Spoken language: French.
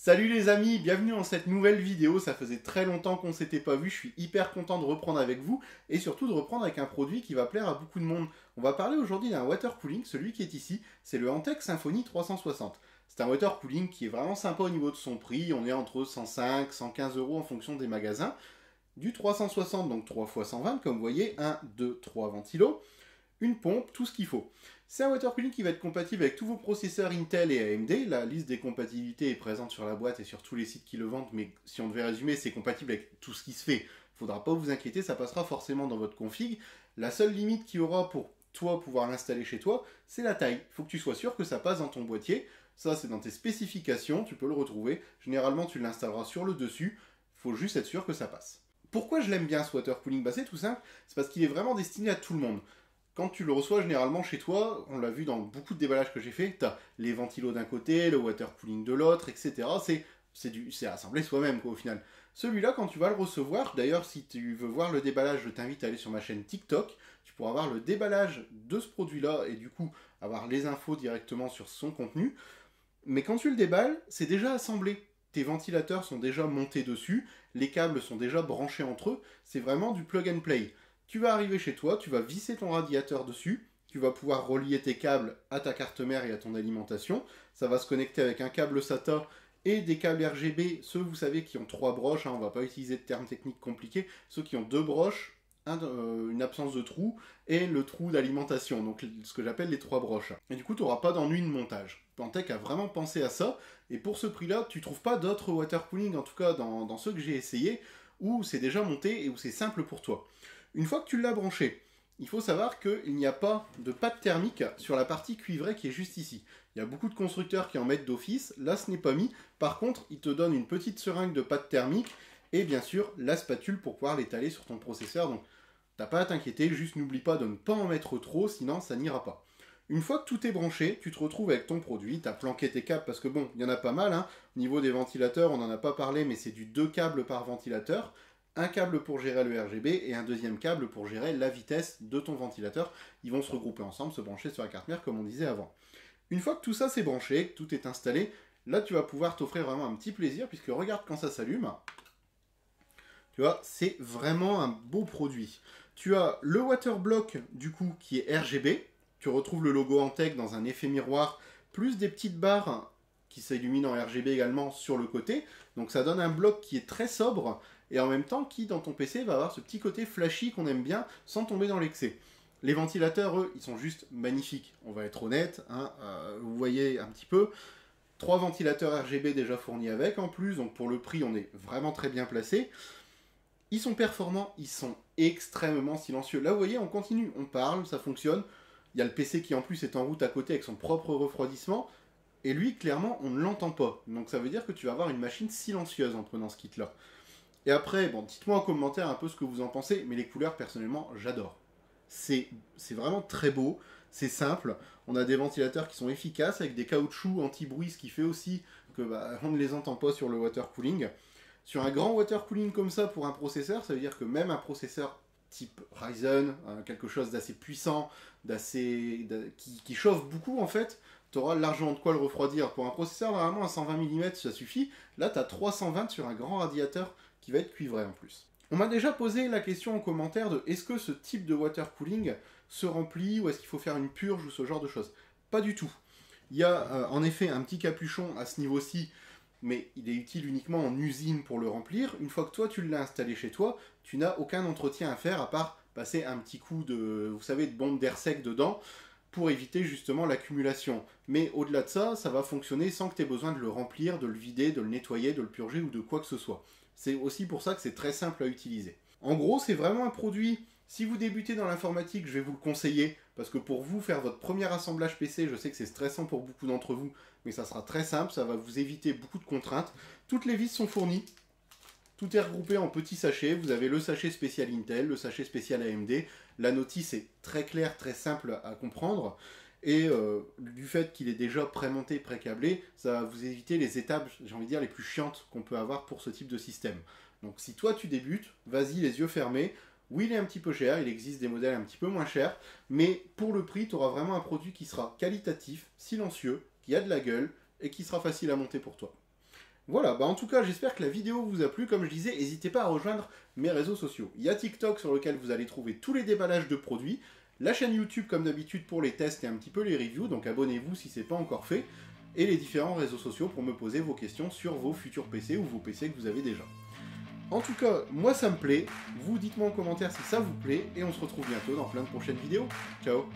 Salut les amis, bienvenue dans cette nouvelle vidéo, ça faisait très longtemps qu'on ne s'était pas vu, je suis hyper content de reprendre avec vous et surtout de reprendre avec un produit qui va plaire à beaucoup de monde. On va parler aujourd'hui d'un water cooling, celui qui est ici, c'est le Antec Symphony 360. C'est un water cooling qui est vraiment sympa au niveau de son prix, on est entre 105 et 115 € en fonction des magasins. Du 360, donc 3 x 120, comme vous voyez, 1, 2, 3 ventilos, une pompe, tout ce qu'il faut. C'est un water cooling qui va être compatible avec tous vos processeurs Intel et AMD. La liste des compatibilités est présente sur la boîte et sur tous les sites qui le vendent, mais si on devait résumer, c'est compatible avec tout ce qui se fait. Il ne faudra pas vous inquiéter, ça passera forcément dans votre config. La seule limite qu'il y aura pour toi pouvoir l'installer chez toi, c'est la taille. Il faut que tu sois sûr que ça passe dans ton boîtier. Ça, c'est dans tes spécifications, tu peux le retrouver. Généralement, tu l'installeras sur le dessus. Il faut juste être sûr que ça passe. Pourquoi je l'aime bien ce water cooling? C'est tout simple, c'est parce qu'il est vraiment destiné à tout le monde. Quand tu le reçois généralement chez toi, on l'a vu dans beaucoup de déballages que j'ai fait, tu as les ventilos d'un côté, le water cooling de l'autre, etc. C'est assemblé soi-même au final. Celui-là, quand tu vas le recevoir, d'ailleurs si tu veux voir le déballage, je t'invite à aller sur ma chaîne TikTok, tu pourras voir le déballage de ce produit-là et du coup avoir les infos directement sur son contenu. Mais quand tu le déballes, c'est déjà assemblé. Tes ventilateurs sont déjà montés dessus, les câbles sont déjà branchés entre eux, c'est vraiment du plug and play. Tu vas arriver chez toi, tu vas visser ton radiateur dessus, tu vas pouvoir relier tes câbles à ta carte mère et à ton alimentation. Ça va se connecter avec un câble SATA et des câbles RGB, ceux vous savez qui ont 3 broches, on ne va pas utiliser de termes techniques compliqués, ceux qui ont 2 broches, une absence de trou et le trou d'alimentation, donc ce que j'appelle les 3 broches. Et du coup, tu n'auras pas d'ennui de montage. Antec a vraiment pensé à ça, et pour ce prix-là, tu ne trouves pas d'autres water cooling, en tout cas dans ceux que j'ai essayé, où c'est déjà monté et où c'est simple pour toi. Une fois que tu l'as branché, il faut savoir qu'il n'y a pas de pâte thermique sur la partie cuivrée qui est juste ici. Il y a beaucoup de constructeurs qui en mettent d'office, là ce n'est pas mis. Par contre, il te donne une petite seringue de pâte thermique et bien sûr la spatule pour pouvoir l'étaler sur ton processeur. Donc t'as pas à t'inquiéter, juste n'oublie pas de ne pas en mettre trop, sinon ça n'ira pas. Une fois que tout est branché, tu te retrouves avec ton produit, tu as planqué tes câbles parce que bon, il y en a pas mal. Au niveau des ventilateurs, on n'en a pas parlé, mais c'est du 2 câbles par ventilateur. Un câble pour gérer le RGB et un deuxième câble pour gérer la vitesse de ton ventilateur. Ils vont se regrouper ensemble, se brancher sur la carte mère comme on disait avant. Une fois que tout ça c'est branché, que tout est installé, là tu vas pouvoir t'offrir vraiment un petit plaisir puisque regarde quand ça s'allume. Tu vois, c'est vraiment un beau produit. Tu as le water block du coup qui est RGB. Tu retrouves le logo Antec dans un effet miroir, plus des petites barres qui s'illuminent en RGB également sur le côté. Donc ça donne un bloc qui est très sobre et en même temps qui dans ton PC va avoir ce petit côté flashy qu'on aime bien sans tomber dans l'excès. Les ventilateurs, eux, ils sont juste magnifiques. On va être honnête, vous voyez un petit peu. 3 ventilateurs RGB déjà fournis avec en plus, donc pour le prix on est vraiment très bien placé. Ils sont performants, ils sont extrêmement silencieux. Là vous voyez, on continue, on parle, ça fonctionne. Il y a le PC qui en plus est en route à côté avec son propre refroidissement. Et lui, clairement, on ne l'entend pas. Donc ça veut dire que tu vas avoir une machine silencieuse en prenant ce kit-là. Et après, bon, dites-moi en commentaire un peu ce que vous en pensez, mais les couleurs, personnellement, j'adore. C'est vraiment très beau, c'est simple. On a des ventilateurs qui sont efficaces avec des caoutchoucs anti-bruit, ce qui fait aussi que on ne les entend pas sur le water cooling. Sur un grand water cooling comme ça pour un processeur, ça veut dire que même un processeur type Ryzen, quelque chose d'assez puissant, qui chauffe beaucoup en fait, tu auras largement de quoi le refroidir. Pour un processeur, normalement à 120 mm, ça suffit. Là, tu as 320 sur un grand radiateur qui va être cuivré en plus. On m'a déjà posé la question en commentaire de est-ce que ce type de water cooling se remplit ou est-ce qu'il faut faire une purge ou ce genre de choses. Pas du tout. Il y a en effet un petit capuchon à ce niveau-ci, mais il est utile uniquement en usine pour le remplir. Une fois que toi tu l'as installé chez toi, tu n'as aucun entretien à faire à part passer un petit coup de, vous savez, de bombe d'air sec dedans pour éviter justement l'accumulation. Mais au-delà de ça, ça va fonctionner sans que tu aies besoin de le remplir, de le vider, de le nettoyer, de le purger ou de quoi que ce soit. C'est aussi pour ça que c'est très simple à utiliser. En gros, c'est vraiment un produit, si vous débutez dans l'informatique, je vais vous le conseiller, parce que pour vous, faire votre premier assemblage PC, je sais que c'est stressant pour beaucoup d'entre vous, mais ça sera très simple, ça va vous éviter beaucoup de contraintes. Toutes les vis sont fournies, tout est regroupé en petits sachets, vous avez le sachet spécial Intel, le sachet spécial AMD, la notice est très claire, très simple à comprendre, et du fait qu'il est déjà pré-monté, pré-câblé, ça va vous éviter les étapes, j'ai envie de dire, les plus chiantes qu'on peut avoir pour ce type de système. Donc si toi tu débutes, vas-y les yeux fermés. Oui, il est un petit peu cher, il existe des modèles un petit peu moins chers, mais pour le prix, tu auras vraiment un produit qui sera qualitatif, silencieux, qui a de la gueule, et qui sera facile à monter pour toi. Voilà, bah en tout cas, j'espère que la vidéo vous a plu. Comme je disais, n'hésitez pas à rejoindre mes réseaux sociaux. Il y a TikTok sur lequel vous allez trouver tous les déballages de produits, la chaîne YouTube comme d'habitude pour les tests et un petit peu les reviews, donc abonnez-vous si c'est pas encore fait, et les différents réseaux sociaux pour me poser vos questions sur vos futurs PC ou vos PC que vous avez déjà. En tout cas, moi ça me plaît, vous dites-moi en commentaire si ça vous plaît, et on se retrouve bientôt dans plein de prochaines vidéos. Ciao!